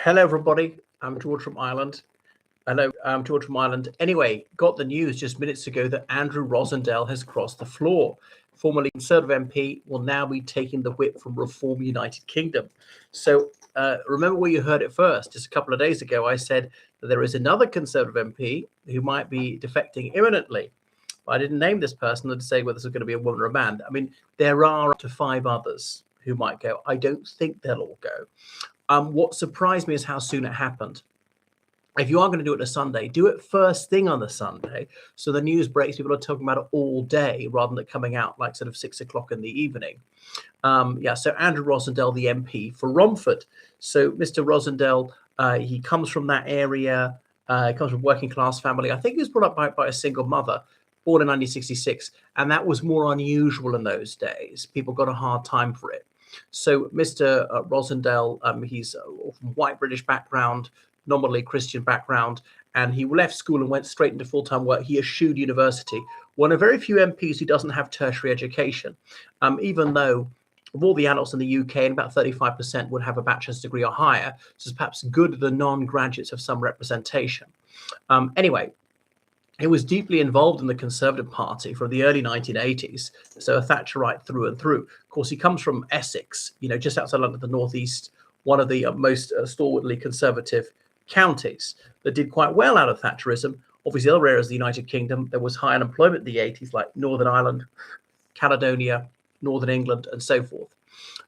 Hello, everybody. I'm George from Ireland. Hello, I'm George from Ireland. Anyway, got the news just minutes ago that Andrew Rosindell has crossed the floor. Formerly Conservative MP will now be taking the whip from Reform United Kingdom. So remember where you heard it first. Just a couple of days ago, I said that there is another Conservative MP who might be defecting imminently. But I didn't name this person to say whether this is going to be a woman or a man. I mean, there are up to 5 others who might go. I don't think they'll all go. What surprised me is how soon it happened. If you are going to do it on a Sunday, do it first thing on the Sunday. So the news breaks, people are talking about it all day rather than it coming out like sort of 6 o'clock in the evening. So Andrew Rosindell, the MP for Romford. So Mr. Rosindell, he comes from that area. He comes from a working class family. I think he was brought up by a single mother, born in 1966. And that was more unusual in those days. People got a hard time for it. So Mr. Rosindell, he's from white British background, nominally Christian background, and he left school and went straight into full-time work. He eschewed university. One of very few MPs who doesn't have tertiary education, even though of all the adults in the UK, and about 35% would have a bachelor's degree or higher. So it's perhaps good the non-graduates have some representation. Anyway, he was deeply involved in the Conservative Party from the early 1980s, so a Thatcherite through and through. Of course, he comes from Essex, just outside London, the northeast, one of the most stalwartly Conservative counties that did quite well out of Thatcherism. Obviously, other areas of the United Kingdom, there was high unemployment in the 80s, like Northern Ireland, Caledonia, Northern England, and so forth.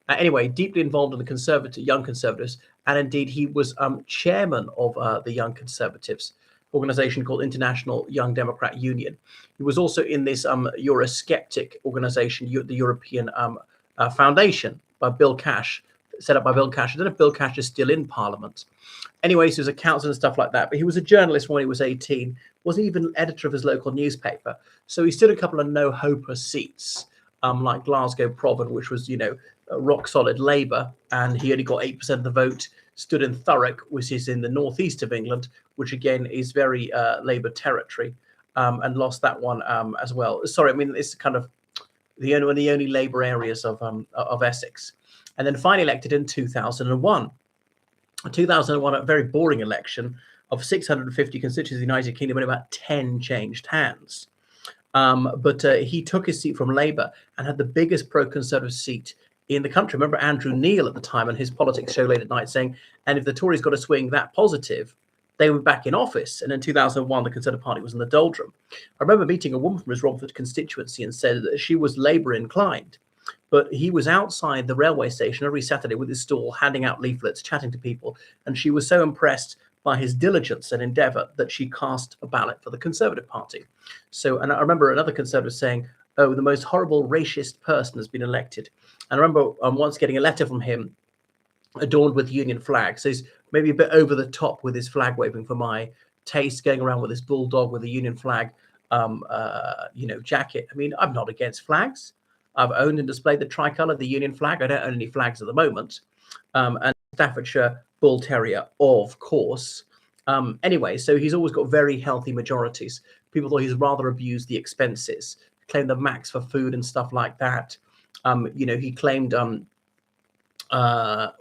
Anyway, deeply involved in the Young Conservatives, and indeed he was chairman of the Young Conservatives organization called International Young Democrat Union. He was also in this Eurosceptic organization, the European Foundation by Bill Cash, set up by Bill Cash. I don't know if Bill Cash is still in Parliament. Anyways, he was a councillor and stuff like that, but he was a journalist when he was 18, wasn't even editor of his local newspaper. So he stood a couple of no-hoper seats, like Glasgow Provan, which was, rock solid Labour, and he only got 8% of the vote. Stood in Thurrock, which is in the northeast of England, which again is very Labour territory, and lost that one as well. Sorry, I mean it's kind of the only Labour areas of Essex, and then finally elected in 2001. 2001, a very boring election of 650 constituencies in the United Kingdom, and about 10 changed hands. But he took his seat from Labour and had the biggest pro-Conservative seat in the country. Remember Andrew Neil at the time and his politics show late at night saying, and if the Tories got a swing that positive, they were back in office. And in 2001, the Conservative Party was in the doldrum. I remember meeting a woman from his Romford constituency and said that she was Labour inclined, but he was outside the railway station every Saturday with his stall, handing out leaflets, chatting to people. And she was so impressed by his diligence and endeavour that she cast a ballot for the Conservative Party. So, and I remember another Conservative saying, oh, the most horrible racist person has been elected. And I remember once getting a letter from him adorned with Union flags. So he's maybe a bit over the top with his flag waving for my taste, going around with his bulldog with a Union flag, jacket. I mean, I'm not against flags. I've owned and displayed the tricolour, the Union flag. I don't own any flags at the moment. And Staffordshire Bull Terrier, of course. Anyway, so he's always got very healthy majorities. People thought he's rather abused the expenses, claimed the max for food and stuff like that. He claimed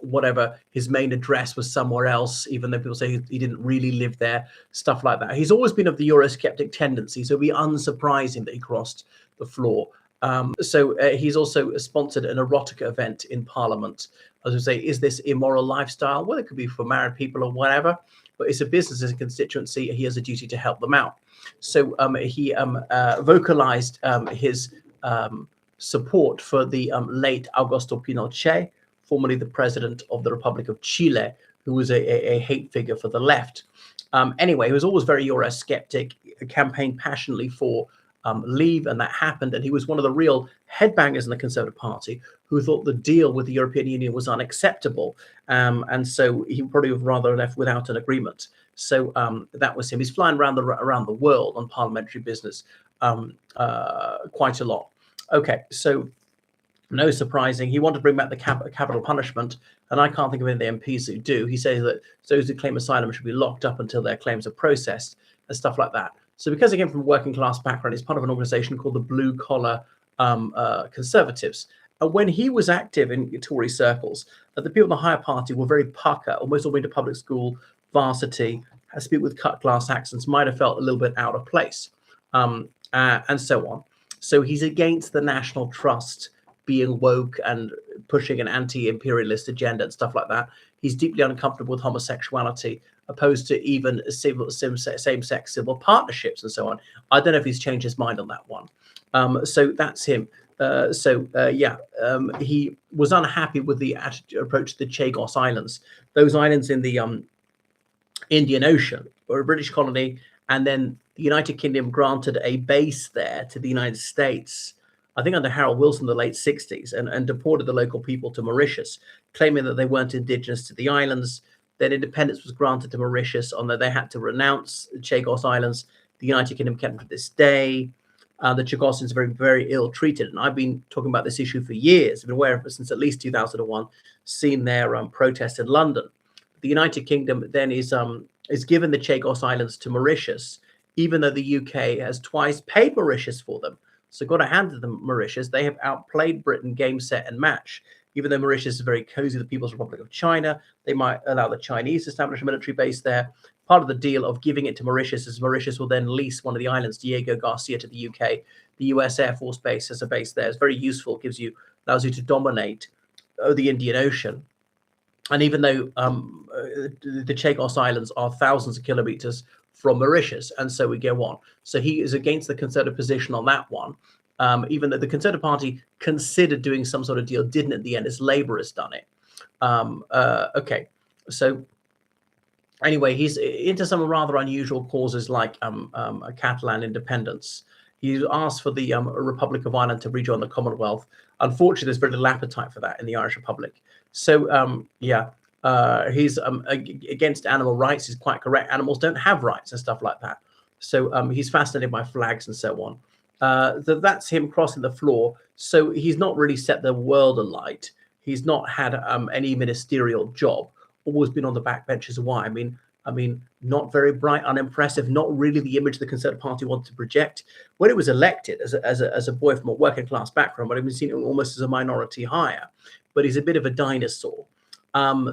whatever his main address was somewhere else, even though people say he didn't really live there, stuff like that. He's always been of the Eurosceptic tendency, so it'd be unsurprising that he crossed the floor. So he's also sponsored an erotica event in Parliament. As I say, is this immoral lifestyle? Well, it could be for married people or whatever, but it's a business as a constituency. He has a duty to help them out. So he vocalized his support for the late Augusto Pinochet, formerly the president of the Republic of Chile, who was a hate figure for the left. Anyway, he was always very Eurosceptic, campaigned passionately for leave, and that happened. And he was one of the real headbangers in the Conservative Party who thought the deal with the European Union was unacceptable. And so he probably would rather left without an agreement. So that was him. He's flying around the world on parliamentary business quite a lot. Okay, so no surprising. He wanted to bring back the capital punishment, and I can't think of any of the MPs who do. He says that those who claim asylum should be locked up until their claims are processed and stuff like that. So because he came from a working class background, he's part of an organization called the Blue Collar Conservatives. And when he was active in Tory circles, the people in the higher party were very pucker, almost all been to public school, varsity, speak with cut glass accents, might have felt a little bit out of place, and so on. So he's against the National Trust being woke and pushing an anti-imperialist agenda and stuff like that. He's deeply uncomfortable with homosexuality, opposed to even same-sex civil partnerships and so on. I don't know if he's changed his mind on that one. So that's him. He was unhappy with the approach to the Chagos Islands. Those islands in the Indian Ocean were a British colony, and then the United Kingdom granted a base there to the United States, I think under Harold Wilson in the late 60s, and deported the local people to Mauritius, claiming that they weren't indigenous to the islands. Then independence was granted to Mauritius, although they had to renounce the Chagos Islands. The United Kingdom kept them to this day. The Chagosians are very, very ill-treated. And I've been talking about this issue for years. I've been aware of it since at least 2001, seen their protests in London. The United Kingdom then is given the Chagos Islands to Mauritius, even though the UK has twice paid Mauritius for them. So got to hand to them Mauritius. They have outplayed Britain game, set, and match. Even though Mauritius is very cozy, the People's Republic of China, they might allow the Chinese to establish a military base there. Part of the deal of giving it to Mauritius is Mauritius will then lease one of the islands, Diego Garcia, to the UK. The US Air Force Base has a base there. It's very useful, allows you to dominate the Indian Ocean. And even though the Chagos Islands are thousands of kilometers from Mauritius, and so we go on. So he is against the Conservative position on that one, even though the Conservative Party considered doing some sort of deal, didn't at the end, as Labour has done it. Okay, so anyway, he's into some rather unusual causes like a Catalan independence. He asked for the Republic of Ireland to rejoin the Commonwealth. Unfortunately, there's very little appetite for that in the Irish Republic. So, he's against animal rights. He's quite correct. Animals don't have rights and stuff like that. So he's fascinated by flags and so on. That's him crossing the floor. So he's not really set the world alight. He's not had any ministerial job. Always been on the backbenches. Why? I mean, not very bright, unimpressive, not really the image the Conservative Party wanted to project. When it was elected as a boy from a working class background, but I've been seen almost as a minority hire. But he's a bit of a dinosaur.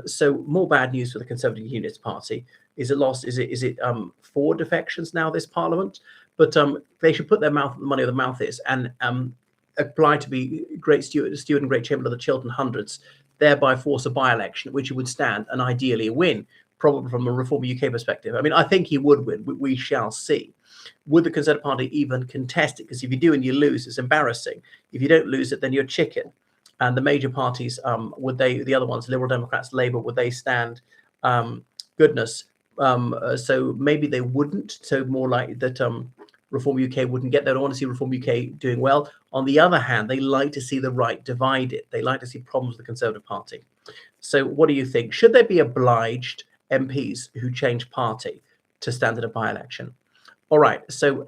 So more bad news for the Conservative Unionist Party. Is it lost? Is it 4 defections now, this Parliament? But they should put their mouth where the money of the mouth is and apply to be great steward and great chamberlain of the Chiltern Hundreds, thereby force a by-election, which he would stand and ideally win, probably from a Reform UK perspective. I mean, I think he would win. We shall see. Would the Conservative Party even contest it? Because if you do and you lose, it's embarrassing. If you don't lose it, then you're chicken. And the major parties, the other ones, Liberal Democrats, Labour, would they stand? Goodness. So maybe they wouldn't. So more likely that Reform UK wouldn't get there. I don't want to see Reform UK doing well. On the other hand, they like to see the right divided. They like to see problems with the Conservative Party. So what do you think? Should they be obliged MPs who change party to stand in a by-election? All right. So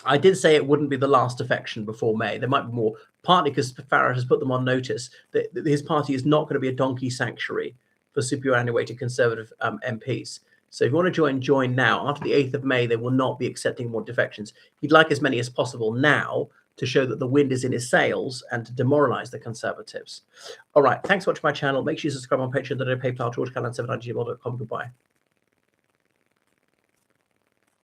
I did say it wouldn't be the last defection before May. There might be more, partly because Farage has put them on notice that his party is not going to be a donkey sanctuary for superannuated Conservative MPs. So if you want to join now. After the 8th of May, they will not be accepting more defections. He'd like as many as possible now to show that the wind is in his sails and to demoralize the Conservatives. All right. Thanks for watching my channel. Make sure you subscribe on Patreon, PayPal, GeorgeCallan7@gmail.com. Goodbye.